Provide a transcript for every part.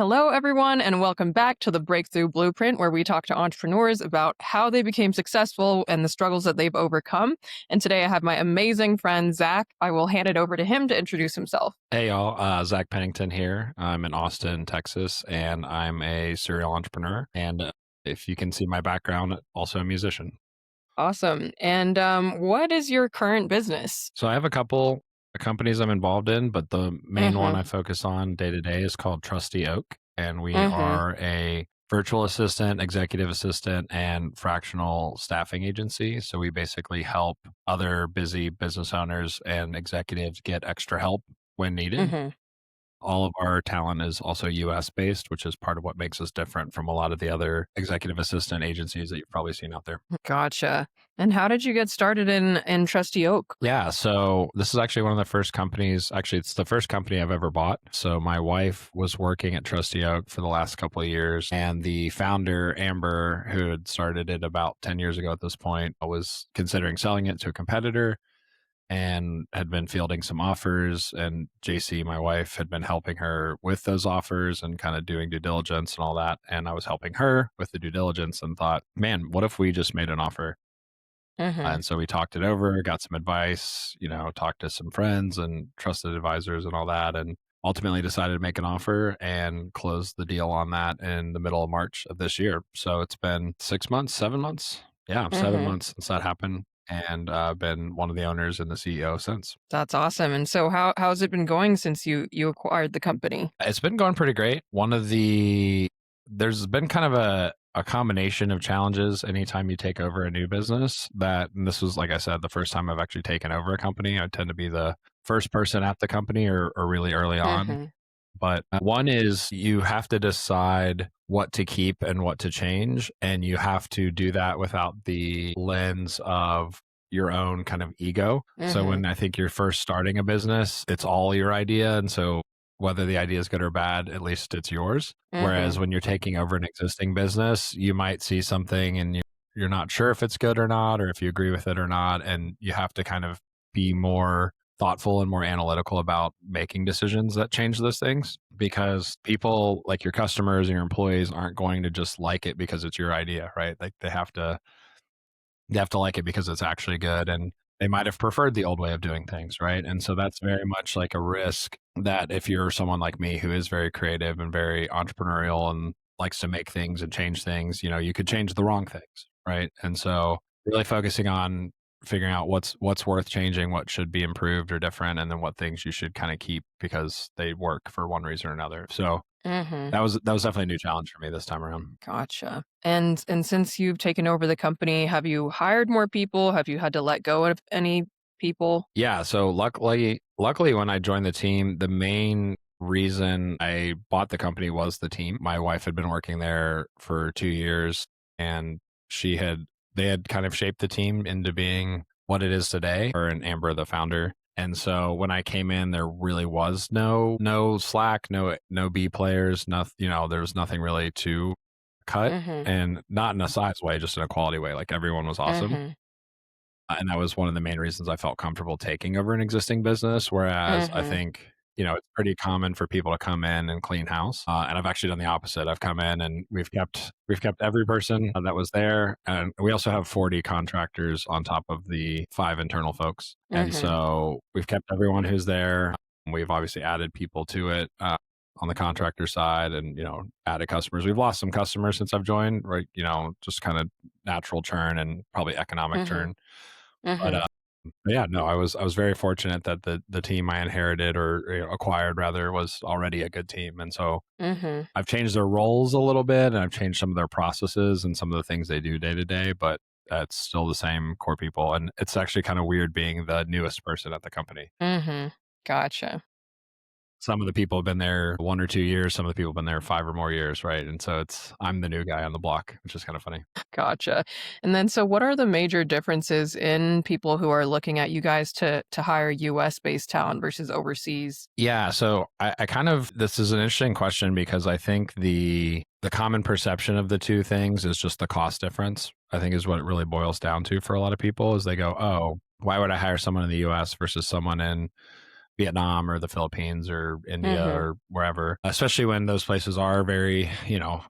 Hello, everyone, and welcome back to the Breakthrough Blueprint, where we talk to entrepreneurs about how they became successful and the struggles that they've overcome. And today I have my amazing friend, Zack. I will hand it over to him to introduce himself. Hey, y'all. Zack Pennington here. I'm in Austin, Texas, and I'm a serial entrepreneur. And if you can see my background, also a musician. Awesome. And what is your current business? So I have a couple of companies I'm involved in, but the main one Mm-hmm. I focus on day to day is called Trusty Oak. And we Mm-hmm. are a virtual assistant, executive assistant, and fractional staffing agency. So we basically help other busy business owners and executives get extra help when needed. Mm-hmm. All of our talent is also US based, which is part of what makes us different from a lot of the other executive assistant agencies that you've probably seen out there. Gotcha. And how did you get started in Trusty Oak? Yeah, so this is actually one of the first companies. Actually, it's the first company I've ever bought. So my wife was working at Trusty Oak for the last couple of years, and the founder, Amber, who had started it about 10 years ago at this point, was considering selling it to a competitor and had been fielding some offers. And JC, my wife, had been helping her with those offers and kind of doing due diligence and all that. And I was helping her with the due diligence and thought, man, what if we just made an offer? Mm-hmm. And so we talked it over, got some advice, talked to some friends and trusted advisors and all that. And ultimately decided to make an offer and close the deal on that in the middle of March of this year. So it's been 6 months, 7 months. Yeah, 7 months since that happened. And been one of the owners and the CEO since. That's awesome. And so how's it been going since you acquired the company? It's been going pretty great. There's been kind of a combination of challenges anytime you take over a new business and this was, like I said, the first time I've actually taken over a company. I tend to be the first person at the company or really early on. Mm-hmm. But one is you have to decide what to keep and what to change. And you have to do that without the lens of your own kind of ego. So Mm-hmm. when I think you're first starting a business, it's all your idea. And so whether the idea is good or bad, at least it's yours. Mm-hmm. Whereas when you're taking over an existing business, you might see something and you're not sure if it's good or not, or if you agree with it or not. And you have to kind of be more thoughtful and more analytical about making decisions that change those things, because people like your customers and your employees aren't going to just like it because it's your idea, right? Like they have to like it because it's actually good, and they might have preferred the old way of doing things, right? And so that's very much like a risk that if you're someone like me who is very creative and very entrepreneurial and likes to make things and change things, you could change the wrong things, right? And so really focusing on figuring out what's worth changing, what should be improved or different, and then what things you should kind of keep because they work for one reason or another. So Mm-hmm. that was definitely a new challenge for me this time around. Gotcha. And since you've taken over the company, have you hired more people? Have you had to let go of any people? Yeah. So luckily, when I joined the team, the main reason I bought the company was the team. My wife had been working there for 2 years, and they had kind of shaped the team into being what it is today. Her and Amber, the founder. And so when I came in, there really was no slack, no B players, nothing. There was nothing really to cut, Mm-hmm. and not in a size way, just in a quality way. Like everyone was awesome. Mm-hmm. And that was one of the main reasons I felt comfortable taking over an existing business. Whereas I Mm-hmm. think, it's pretty common for people to come in and clean house. And I've actually done the opposite. I've come in and we've kept every person that was there. And we also have 40 contractors on top of the 5 internal folks. And Mm-hmm. so we've kept everyone who's there. We've obviously added people to it. On the contractor side and, added customers. We've lost some customers since I've joined, right? Just kind of natural churn and probably economic Mm-hmm. churn. But, Mm-hmm. yeah, no, I was very fortunate that the team I inherited or acquired rather was already a good team. And so Mm-hmm. I've changed their roles a little bit and I've changed some of their processes and some of the things they do day to day, but that's still the same core people. And it's actually kind of weird being the newest person at the company. Mm-hmm. Gotcha. Some of the people have been there 1 or 2 years. Some of the people have been there 5 or more years, right? And so I'm the new guy on the block, which is kind of funny. Gotcha. And then so what are the major differences in people who are looking at you guys to hire US based talent versus overseas? Yeah, so I kind of this is an interesting question because I think the common perception of the two things is just the cost difference. I think is what it really boils down to for a lot of people is they go, oh, why would I hire someone in the US versus someone in Vietnam or the Philippines or India Mhm. or wherever, especially when those places are very,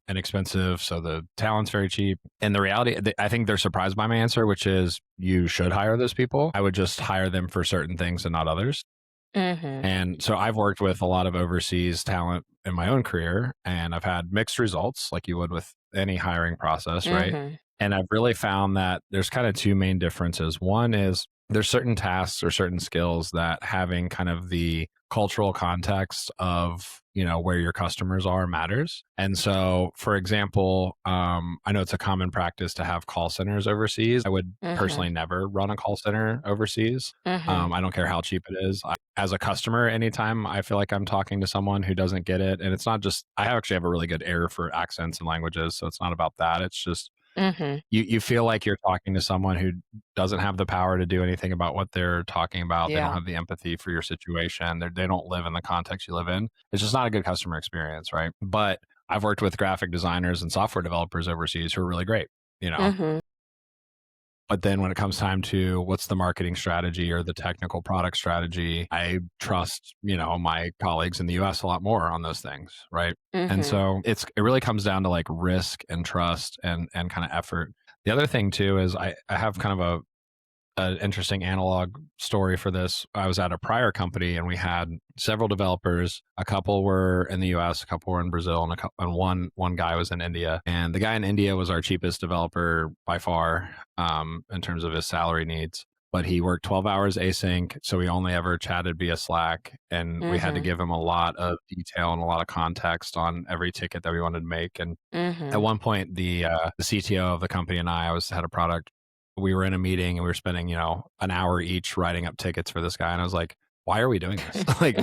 inexpensive. So the talent's very cheap. And the reality, I think they're surprised by my answer, which is you should hire those people. I would just hire them for certain things and not others. Mhm. And so I've worked with a lot of overseas talent in my own career, and I've had mixed results like you would with any hiring process, right? Mhm. And I've really found that there's kind of two main differences. One is there's certain tasks or certain skills that having kind of the cultural context of, where your customers are matters. And so, for example, I know it's a common practice to have call centers overseas. I would Mhm. personally never run a call center overseas. Mhm. I don't care how cheap it is. As a customer, anytime I feel like I'm talking to someone who doesn't get it, and it's not just, I actually have a really good ear for accents and languages. So it's not about that. It's just, Mhm. you feel like you're talking to someone who doesn't have the power to do anything about what they're talking about. They don't Yeah. have the empathy for your situation. They don't live in the context you live in. It's just not a good customer experience, right? But I've worked with graphic designers and software developers overseas who are really great, you know. Mhm. But then when it comes time to what's the marketing strategy or the technical product strategy, I trust, my colleagues in the US a lot more on those things, right? And Mhm. so it really comes down to like risk and trust and kind of effort. The other thing too is I have kind of an interesting analog story for this. I was at a prior company and we had several developers. A couple were in the US, a couple were in Brazil, and one guy was in India. And the guy in India was our cheapest developer by far, in terms of his salary needs. But he worked 12 hours async, so we only ever chatted via Slack, and we had to Mhm. give him a lot of detail and a lot of context on every ticket that we wanted to make. And at Mhm. one point, the CTO of the company and I was had a product. We were in a meeting and we were spending, an hour each writing up tickets for this guy. And I was like, why are we doing this? Like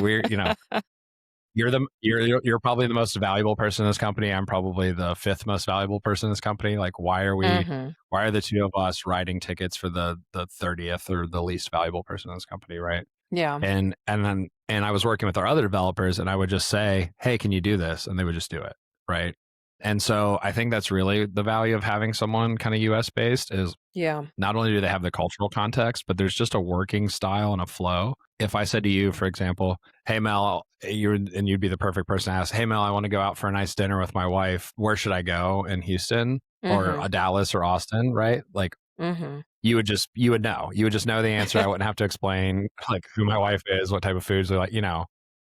you're probably the most valuable person in this company. I'm probably the fifth most valuable person in this company. Like, Mhm. why are the two of us writing tickets for the 30th or the least valuable person in this company? Right. Yeah. And I was working with our other developers and I would just say, hey, can you do this? And they would just do it. Right. And so I think that's really the value of having someone kind of US based is Yeah. not only do they have the cultural context, but there's just a working style and a flow. If I said to you, for example, hey Mel, you'd be the perfect person to ask, hey Mel, I want to go out for a nice dinner with my wife. Where should I go in Houston or Mhm. Dallas or Austin? Right. Like Mhm. you would just know the answer. I wouldn't have to explain like who my wife is, what type of foods we like,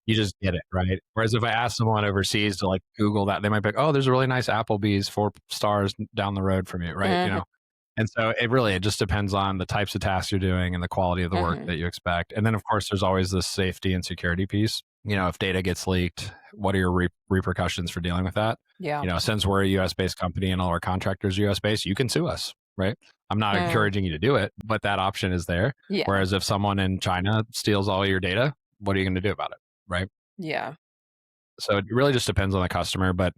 you just get it, right? Whereas if I ask someone overseas to like Google that, they might be like, oh, there's a really nice Applebee's 4 stars down the road from you, right? Mhm. And so it just depends on the types of tasks you're doing and the quality of the work Mhm. that you expect. And then of course there's always this safety and security piece. If data gets leaked, what are your repercussions for dealing with that? Yeah. Since we're a US based company and all our contractors are US based, you can sue us, right? I'm not Mm. encouraging you to do it, but that option is there. Yeah. Whereas if someone in China steals all your data, what are you going to do about it? Right. Yeah. So it really just depends on the customer, but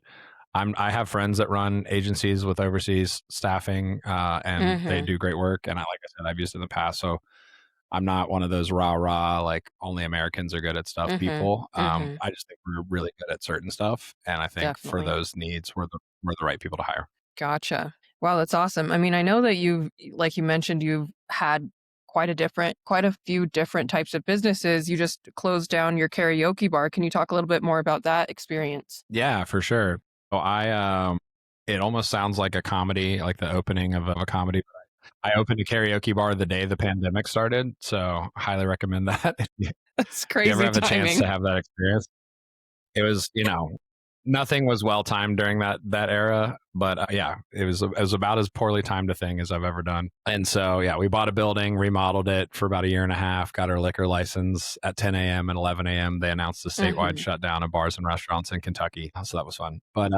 I have friends that run agencies with overseas staffing, and they Mhm. do great work. And like I said, I've used it in the past, so I'm not one of those rah like only Americans are good at stuff Mhm. people. Mhm. I just think we're really good at certain stuff, and I think for Definitely. those needs, we're the right people to hire. Gotcha. Wow, that's awesome. I mean, I know that like you mentioned, you've had quite a few different types of businesses. You just closed down your karaoke bar. Can you talk a little bit more about that experience? Yeah, for sure. So it almost sounds like a comedy, like the opening of a comedy. I opened a karaoke bar the day the pandemic started, so highly recommend that. If That's you ever crazy have the chance timing. to have that experience. It was, nothing was well timed during that era, but yeah, it was about as poorly timed a thing as I've ever done. And so yeah, we bought a building, remodeled it for about a year and a half, got our liquor license at 10 a.m. and 11 a.m. They announced a statewide Mhm. shutdown of bars and restaurants in Kentucky, so that was fun. But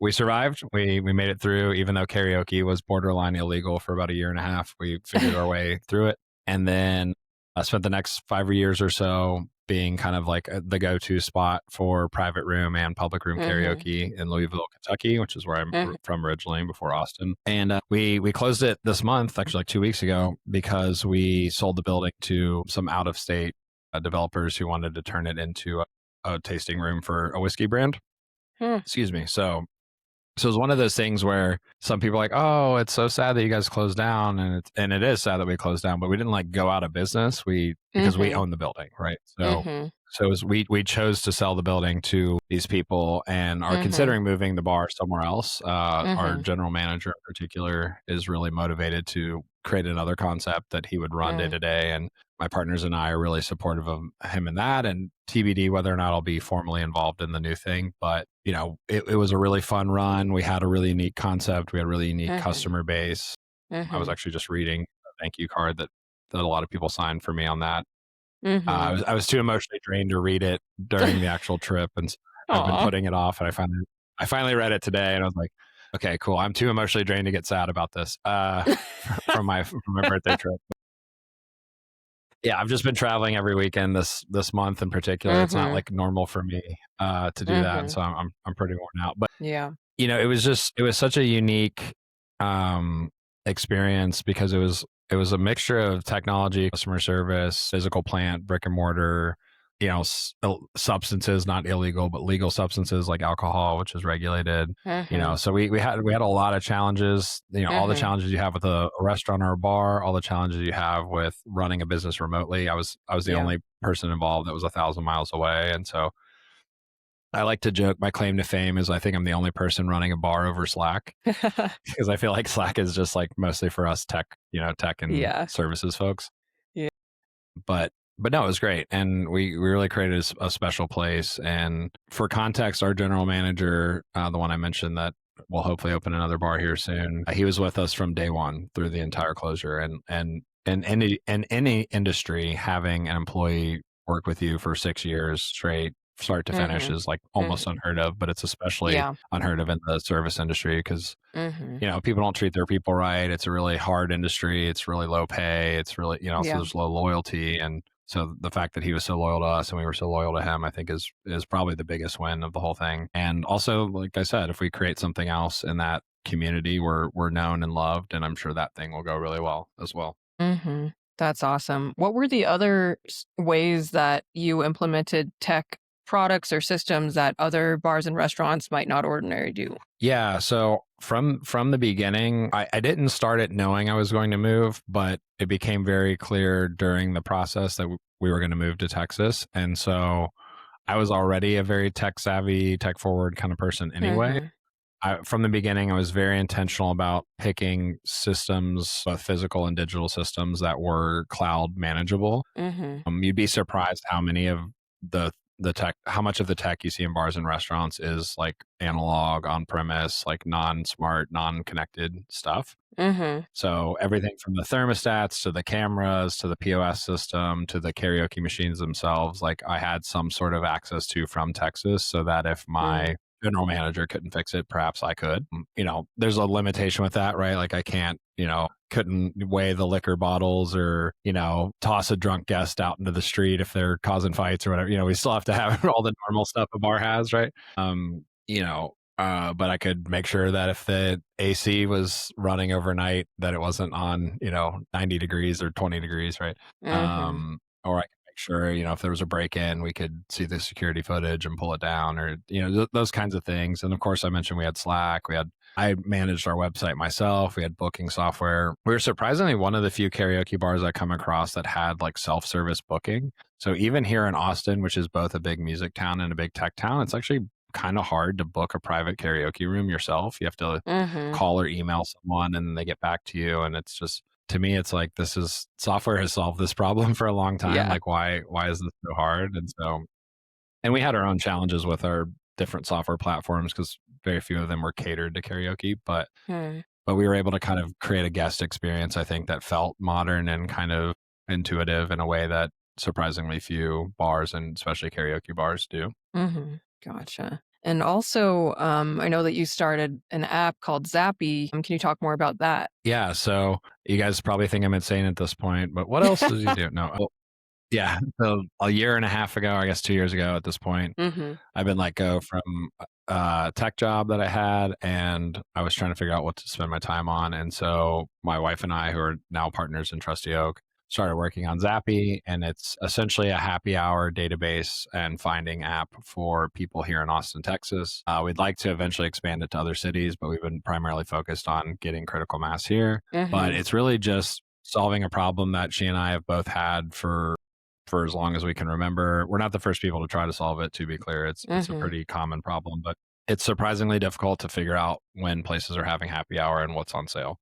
we survived. We made it through, even though karaoke was borderline illegal for about a year and a half. We figured our way through it, and then I spent the next 5 years or so being kind of like the go-to spot for private room and public room Mhm. karaoke in Louisville, Kentucky, which is where I'm Mhm. from originally before Austin. And we closed it this month, actually like 2 weeks ago, because we sold the building to some out-of-state developers who wanted to turn it into a tasting room for a whiskey brand. Hmm. Excuse me. So So it was one of those things where some people are like, oh, it's so sad that you guys closed down, and it is sad that we closed down, but we didn't like go out of business. Because we Mhm. own the building, right? Mhm. So as we chose to sell the building to these people and are Mhm. considering moving the bar somewhere else. Our Mhm. general manager in particular is really motivated to create another concept that he would run day Mm. to day, and my partners and I are really supportive of him in that, and TBD whether or not I'll be formally involved in the new thing. But, it was a really fun run. We had a really unique concept. We had a really unique Mhm. customer base. I was Mhm. actually just reading a thank you card that a lot of people signed for me on that. Mhm. I was too emotionally drained to read it during the actual trip, and I've been Aw. putting it off, and I finally read it today, and I was like, "Okay, cool. I'm too emotionally drained to get sad about this." From my birthday trip. Yeah, I've just been traveling every weekend this month in particular. It's not Mhm. like normal for me to do that, and Mhm. so I'm pretty worn out. But Yeah. it was such a unique um, experience because it was a mixture of technology, customer service, physical plant, brick and mortar, substances, not illegal, but legal substances like alcohol, which is regulated. Mhm. So we had a lot of challenges. All the Mhm. challenges you have with a restaurant or a bar, all the challenges you have with running a business remotely. I was the Yeah. only person involved that was 1,000 miles away, and so I like to joke my claim to fame is I think I'm the only person running a bar over Slack because I feel like Slack is just like mostly for us tech and Yeah. services folks. Yeah. But no, it was great, and we really created a special place. And for context, our general manager, the one I mentioned that will hopefully open another bar here soon, he was with us from day one through the entire closure. And in any industry, having an employee work with you for 6 years straight, start to finish, Mhm. is like almost Mhm. unheard of. But it's especially Yeah. unheard of in the service industry because Mhm. people don't treat their people right. It's a really hard industry. It's really low pay. It's really, so Yeah. there's low loyalty. And so the fact that he was so loyal to us and we were so loyal to him, I think is probably the biggest win of the whole thing. And also, like I said, if we create something else in that community, we're known and loved, and I'm sure that thing will go really well as well. Mhm. That's awesome. What were the other ways that you implemented tech products or systems that other bars and restaurants might not ordinarily do? Yeah, so from the beginning, I didn't start it knowing I was going to move, but it became very clear during the process that we were going to move to Texas. And so I was already a very tech savvy, tech forward kind of person anyway. Mhm. From the beginning, I was very intentional about picking systems, both physical and digital systems, that were cloud manageable. Mhm. You'd be surprised how many of the tech, how much of the tech you see in bars and restaurants is like analog, on premise, like non smart, non connected stuff. Mhm. So everything from the thermostats to the cameras to the POS system to the karaoke machines themselves, like I had some sort of access to from Texas so that if Mhm. my general manager couldn't fix it, perhaps I could. There's a limitation with that, right? Like I can't, couldn't weigh the liquor bottles or, toss a drunk guest out into the street if they're causing fights or whatever. We still have to have all the normal stuff a bar has, right? But I could make sure that if the AC was running overnight, that it wasn't on, 90 degrees or 20 degrees, right? Mhm. Or I could make sure, if there was a break in, we could see the security footage and pull it down, or, those kinds of things. And of course, I mentioned we had Slack, I managed our website myself. We had booking software. We were surprisingly one of the few karaoke bars I come across that had like self-service booking. So even here in Austin, which is both a big music town and a big tech town, it's actually kind of hard to book a private karaoke room yourself. You have to Mhm. call or email someone and then they get back to you. And it's just, to me, it's like this is software has solved this problem for a long time. Yeah. Like why is this so hard? And we had our own challenges with our different software platforms because very few of them were catered to karaoke, Hmm. but we were able to kind of create a guest experience, I think, that felt modern and kind of intuitive in a way that surprisingly few bars and especially karaoke bars do. Mhm. Gotcha. And also, I know that you started an app called Zappy. Can you talk more about that? Yeah, so you guys probably think I'm insane at this point, but what else does he do? No, well, yeah. So a year and a half ago, I guess 2 years ago at this point, Mhm. I've been let go from a tech job that I had, and I was trying to figure out what to spend my time on. And so my wife and I, who are now partners in Trusty Oak, started working on Zappy, and it's essentially a happy hour database and finding app for people here in Austin, Texas. We'd like to eventually expand it to other cities, but we've been primarily focused on getting critical mass here. But Mm-hmm. it's really just solving a problem that she and I have both had for as long as we can remember. We're not the first people to try to solve it, to be clear. It's a Mm-hmm. pretty common problem, but it's surprisingly difficult to figure out when places are having happy hour and what's on sale.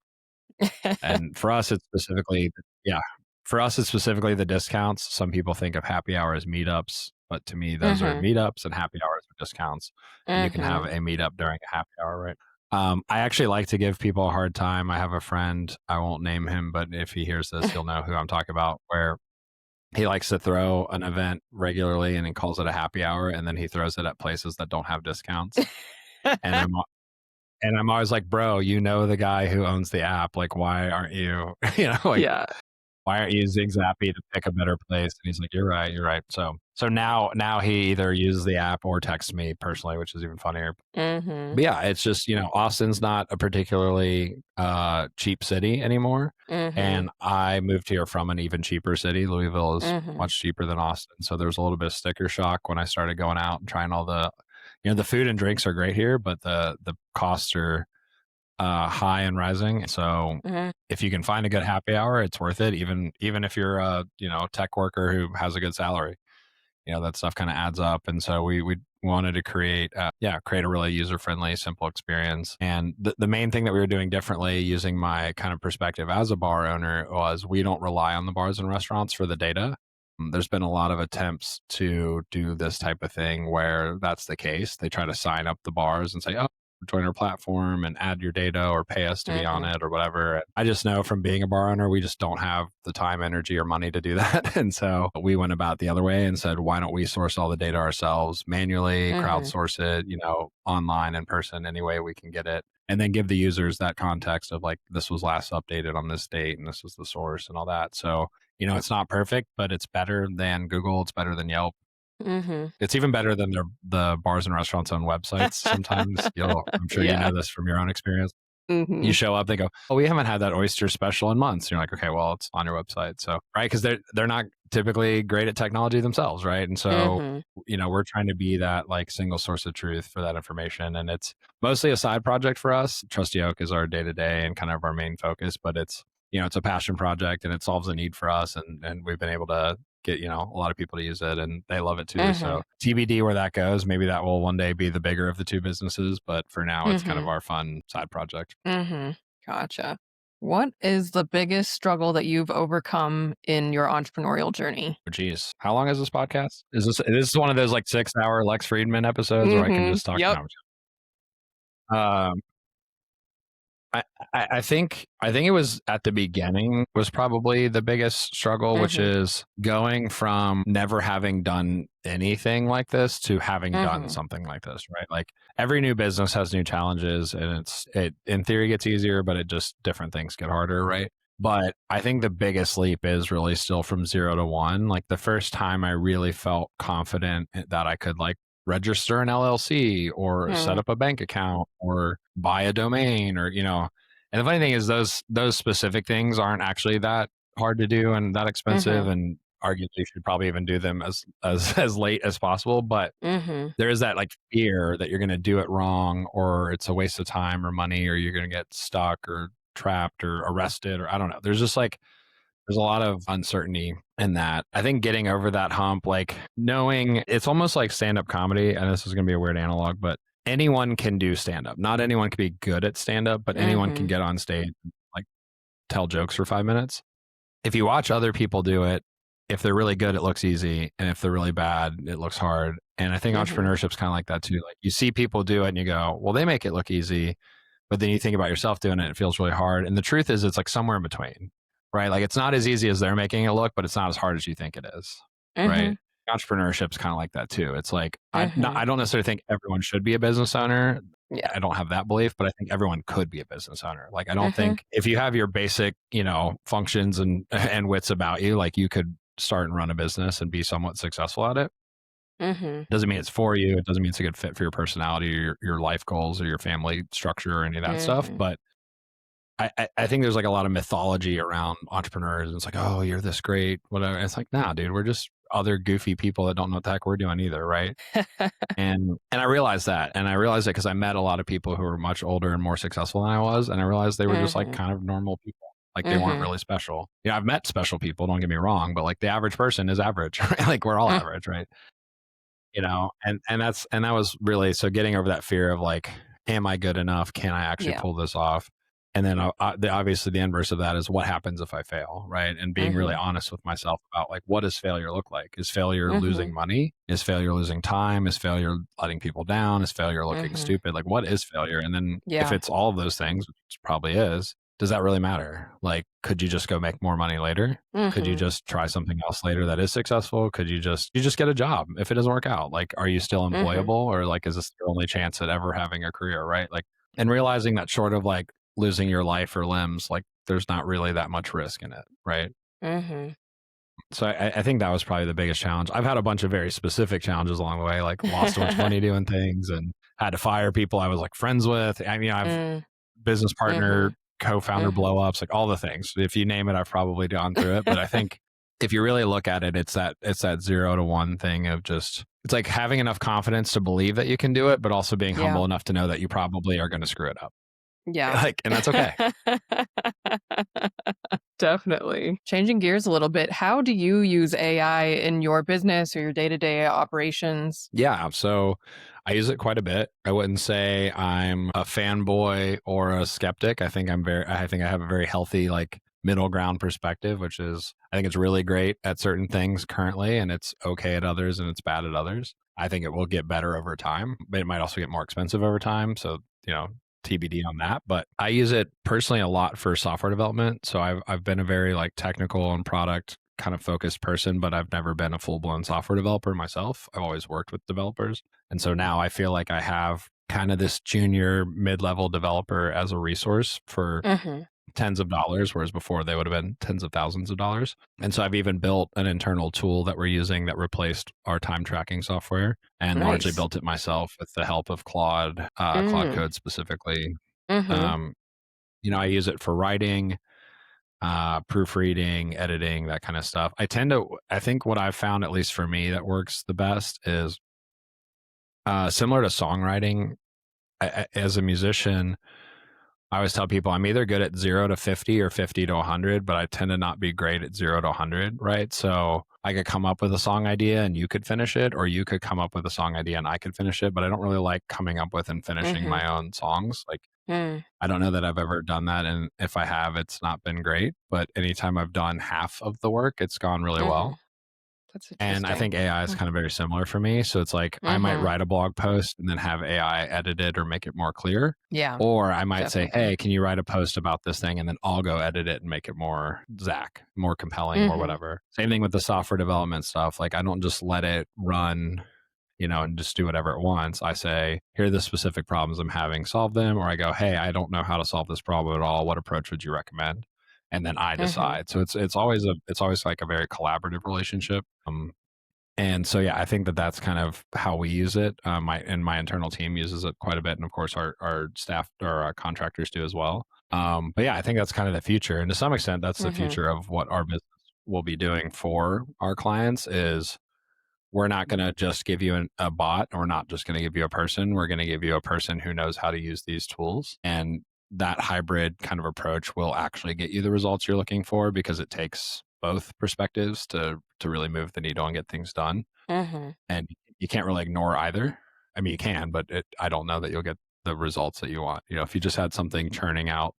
And for us, it's specifically, yeah, for us, it's specifically the discounts. Some people think of happy hour as meetups, but to me, those are Mm-hmm. meetups and happy hours are discounts. And you can have Mm-hmm. a meetup during a happy hour, right? I actually like to give people a hard time. I have a friend, I won't name him, but if he hears this, he'll know who I'm talking about, where he likes to throw an event regularly and he calls it a happy hour. And then he throws it at places that don't have discounts. And I'm always like, bro, you know the guy who owns the app. Like, why aren't you, like, Yeah. why aren't you using Zappy to pick a better place? And he's like, you're right, you're right. So now he either uses the app or texts me personally, which is even funnier. Mm-hmm. But yeah, it's just, Austin's not a particularly cheap city anymore. Mm-hmm. And I moved here from an even cheaper city. Louisville is Mm-hmm. much cheaper than Austin. So there was a little bit of sticker shock when I started going out and trying all the food and drinks are great here, but the costs are high and rising. So Mm-hmm. if you can find a good happy hour, it's worth it. Even if you're a tech worker who has a good salary, that stuff kind of adds up. And so we wanted to create a really user friendly, simple experience. And the main thing that we were doing differently, using my kind of perspective as a bar owner, was we don't rely on the bars and restaurants for the data. There's been a lot of attempts to do this type of thing where that's the case. They try to sign up the bars and say, oh, join our platform and add your data or pay us to be on Mm-hmm. it or whatever. I just know from being a bar owner, we just don't have the time, energy, or money to do that. And so we went about the other way and said, why don't we source all the data ourselves manually, Mm-hmm. crowdsource it, online, in person, any way we can get it. And then give the users that context of like, this was last updated on this date and this was the source and all that. So, it's not perfect, but it's better than Google. It's better than Yelp. Mm-hmm. It's even better than the bars and restaurants' own websites. Sometimes I'm sure you Yeah. know this from your own experience. You Mm-hmm. show up, they go, "Oh, we haven't had that oyster special in months." And you're like, "Okay, well, it's on your website." So, right, because they're not typically great at technology themselves, right? And so, Mm-hmm. we're trying to be that like single source of truth for that information, and it's mostly a side project for us. Trusty Oak is our day to day and kind of our main focus, but it's a passion project and it solves a need for us, and we've been able to get a lot of people to use it and they love it too. Mm-hmm. So TBD where that goes. Maybe that will one day be the bigger of the two businesses, but for now it's kind Mm-hmm. of our fun side project. Mm-hmm. Gotcha. What is the biggest struggle that you've overcome in your entrepreneurial journey? Oh, geez, how long is this podcast? Is this one of those like 6 hour Lex Friedman episodes where I can Mm-hmm. just talk? Yep. No, um, I, I think it was at the beginning was probably the biggest struggle, which Mm-hmm. is going from never having done anything like this to having done Mm-hmm. something like this, right? Like every new business has new challenges and it in theory gets easier, but it just different things get harder, right? But I think the biggest leap is really still from 0 to 1. Like the first time I really felt confident that I could like register an LLC or set up a bank account or buy a domain or and the funny thing is those specific things aren't actually that hard to do and that expensive, Mm-hmm. and arguably you should probably even do them as late as possible, but Mm-hmm. there is that like fear that you're going to do it wrong or it's a waste of time or money or you're going to get stuck or trapped or arrested or I don't know. There's a lot of uncertainty in that. I think getting over that hump, like knowing it's almost like stand up comedy, and this is going to be a weird analog, but anyone can do stand up. Not anyone can be good at stand up, but anyone can Mm-hmm. get on stage, and, like tell jokes for 5 minutes. If you watch other people do it, if they're really good, it looks easy. And if they're really bad, it looks hard. And I think Mm-hmm. entrepreneurship's kind of like that too. Like you see people do it and you go, well, they make it look easy. But then you think about yourself doing it, it feels really hard. And the truth is, it's like somewhere in between, right? Like it's not as easy as they're making it look, but it's not as hard as you think it is, Mm-hmm. right? Entrepreneurship's kind of like that too. It's like Mm-hmm. I don't necessarily think everyone should be a business owner. Yeah. I don't have that belief, but I think everyone could be a business owner. Like I don't Mm-hmm. think if you have your basic, functions and and wits about you, like you could start and run a business and be somewhat successful at it. Mm-hmm. Doesn't mean it's for you. It doesn't mean it's a good fit for your personality or your life goals or your family structure or any of that stuff. Mm-hmm. But I think there's like a lot of mythology around entrepreneurs. And it's like, oh, you're this great, whatever. And it's like, nah, dude, we're just other goofy people that don't know what the heck we're doing either, right? And I realized that, and I realized it because I met a lot of people who were much older and more successful than I was, and I realized they were just like Mhm. kind of normal people. Like they weren't Mhm. really special. Yeah, I've met special people. Don't get me wrong, but like the average person is average. Right? Like we're all Mm. average, right? And that was really so getting over that fear of like, am I good enough? Can I actually Yeah. pull this off? And then obviously the inverse of that is what happens if I fail, right? And being really Mhm. honest with myself about like, what does failure look like? Is failure losing Mhm. money? Is failure losing time? Is failure letting people down? Is failure looking Mhm. stupid? Like, what is failure? And then if Yeah. it's all of those things, which it probably is, does that really matter? Like, could you just go make more money later? Could you Mhm. just try something else later that is successful? Could you just get a job if it doesn't work out? Like, are you still employable, Mhm. or like is this your only chance at ever having a career, right? Like, and realizing that short of like losing your life or limbs, like there's not really that much risk in it, right? Mhm. So I think that was probably the biggest challenge. I've had a bunch of very specific challenges along the way, like lost a bunch of money doing things and had to fire people I was like friends with. I mean, I've Mm. business partner, Mhm. co-founder Mhm. blow ups, like all the things. If you name it, I've probably gone through it. But I think if you really look at it, it's that 0 to 1 thing of just it's like having enough confidence to believe that you can do it, but also being Yeah. humble enough to know that you probably are going to screw it up. Yeah. Like, and that's okay. Definitely. Changing gears a little bit, how do you use AI in your business or your day-to-day operations? Yeah. So I use it quite a bit. I wouldn't say I'm a fanboy or a skeptic. I think I have a very healthy, like, middle ground perspective, which is, I think it's really great at certain things currently and it's okay at others and it's bad at others. I think it will get better over time, but it might also get more expensive over time. So, TBD on that. But I use it personally a lot for software development. So I've been a very like technical and product kind of focused person, but I've never been a full blown software developer myself. I've always worked with developers. And so now I feel like I have kind of this junior mid level developer as a resource for Mhm. tens of dollars, whereas before they would have been tens of thousands of dollars. And so I've even built an internal tool that we're using that replaced our time tracking software and largely Nice. built it myself with the help of Claude Mm. Code specifically. Mhm. Um, I use it for writing, proofreading, editing, that kind of stuff. I think what I've found, at least for me, that works the best is similar to songwriting. As a musician, I always tell people I'm either good at 0 to 50 or 50 to 100, but I tend to not be great at 0 to 100, right? So I could come up with a song idea and you could finish it, or you could come up with a song idea and I could finish it, but I don't really like coming up with and finishing Mhm. my own songs. Like, Mm. I don't know that I've ever done that. And if I have, it's not been great. But anytime I've done half of the work, it's gone really well. Mhm. That's And I interesting. think AI is Mm. kind of very similar for me. So it's like I might Mhm. write a blog post and then have AI edit it or make it more clear. Yeah, Or I might say, definitely. hey, can you write a post about this thing? And then I'll go edit it and make it more Zack, more compelling, more Mhm. whatever. Same thing with the software development stuff. Like I don't just let it run, and just do whatever it wants. I say, here are the specific problems I'm having, solve them. Or I go, hey, I don't know how to solve this problem at all. What approach would you recommend? And then I Mhm. decide. So it's always like a very collaborative relationship. And so, yeah, I think that that's kind of how we use it. My internal team uses it quite a bit, and of course, our staff or our contractors do as well. But yeah, I think that's kind of the future, and to some extent, that's the Mhm. future of what our business will be doing for our clients. Is we're not going to just give you a bot, or we're not just going to give you a person. We're going to give you a person who knows how to use these tools, and that hybrid kind of approach will actually get you the results you're looking for because it takes both perspectives to really move the needle and get things done. Mhm. And you can't really ignore either. I mean, you can, but I don't know that you'll get the results that you want. If you just had something churning out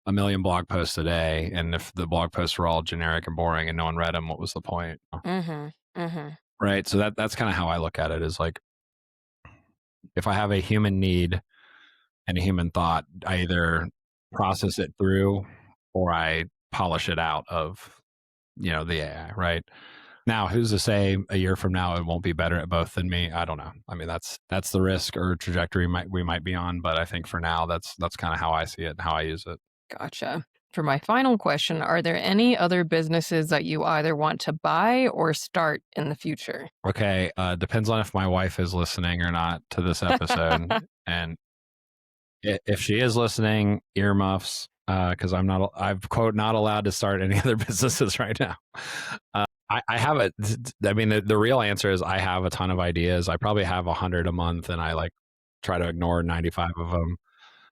a million blog posts a day, and if the blog posts were all generic and boring and no one read them, what was the point? Mhm. Mhm. Right. So that's kind of how I look at it, is like, if I have a human need and a human thought, I either process it through or I polish it out of, the AI, right? Now, who's to say a year from now it won't be better at both than me? I don't know. I mean, that's the risk or trajectory we might be on, but I think for now that's kind of how I see it and how I use it. Gotcha. For my final question, are there any other businesses that you either want to buy or start in the future? Okay, depends on if my wife is listening or not to this episode, and if she is listening, earmuffs. because I've quote not allowed to start any other businesses right now. I have a, I mean, the real answer is I have a ton of ideas. I probably have 100 a month, and I like try to ignore 95 of them.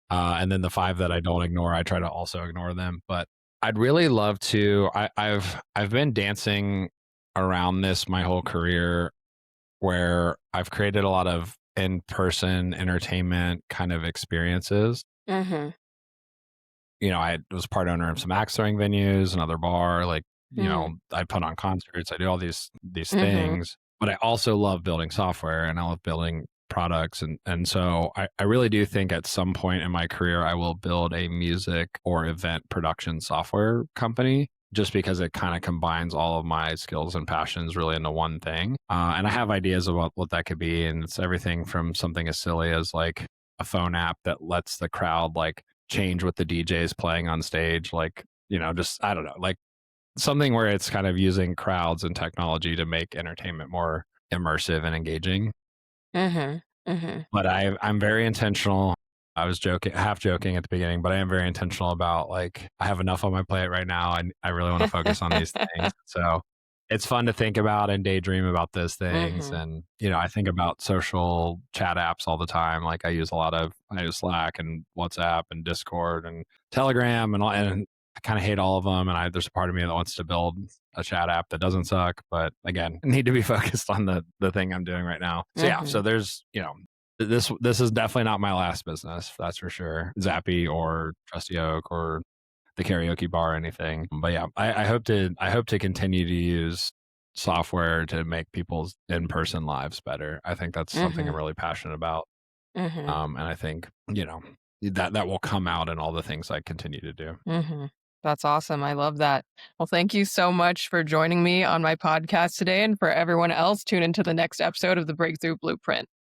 And then the 5 that I don't ignore, I try to also ignore them. But I'd really love to. I've been dancing around this my whole career, where I've created a lot of in-person entertainment kind of experiences. Mm-hmm. I was part owner of some axe throwing venues, another bar. Like, I put on concerts. I do all these Mm-hmm. things, but I also love building software and I love building products. And so I really do think at some point in my career, I will build a music or event production software company, just because it kind of combines all of my skills and passions really into one thing. And I have ideas about what that could be. And it's everything from something as silly as like a phone app that lets the crowd like change what the DJ is playing on stage. Like, just, I don't know, like something where it's kind of using crowds and technology to make entertainment more immersive and engaging. Mm-hmm. Mm-hmm. But I'm very intentional. I was joking, half joking at the beginning, but I am very intentional about like I have enough on my plate right now, and I really want to focus on these things. So it's fun to think about and daydream about those things. Mm-hmm. And I think about social chat apps all the time. Like I use Slack and WhatsApp and Discord and Telegram and I kind of hate all of them. And there's a part of me that wants to build a chat app that doesn't suck, but again, I need to be focused on the thing I'm doing right now. So yeah, so Mm-hmm. there's, this is definitely not my last business, that's for sure. Zappy or Trusty Oak or the karaoke bar or anything. But yeah, I hope to continue to use software to make people's in-person lives better. I think that's something I'm Mm-hmm. really passionate about. Mm-hmm. And I think, that will come out in all the things I continue to do. Mm-hmm. That's awesome. I love that. Well, thank you so much for joining me on my podcast today. And for everyone else, tune into the next episode of the Breakthrough Blueprint.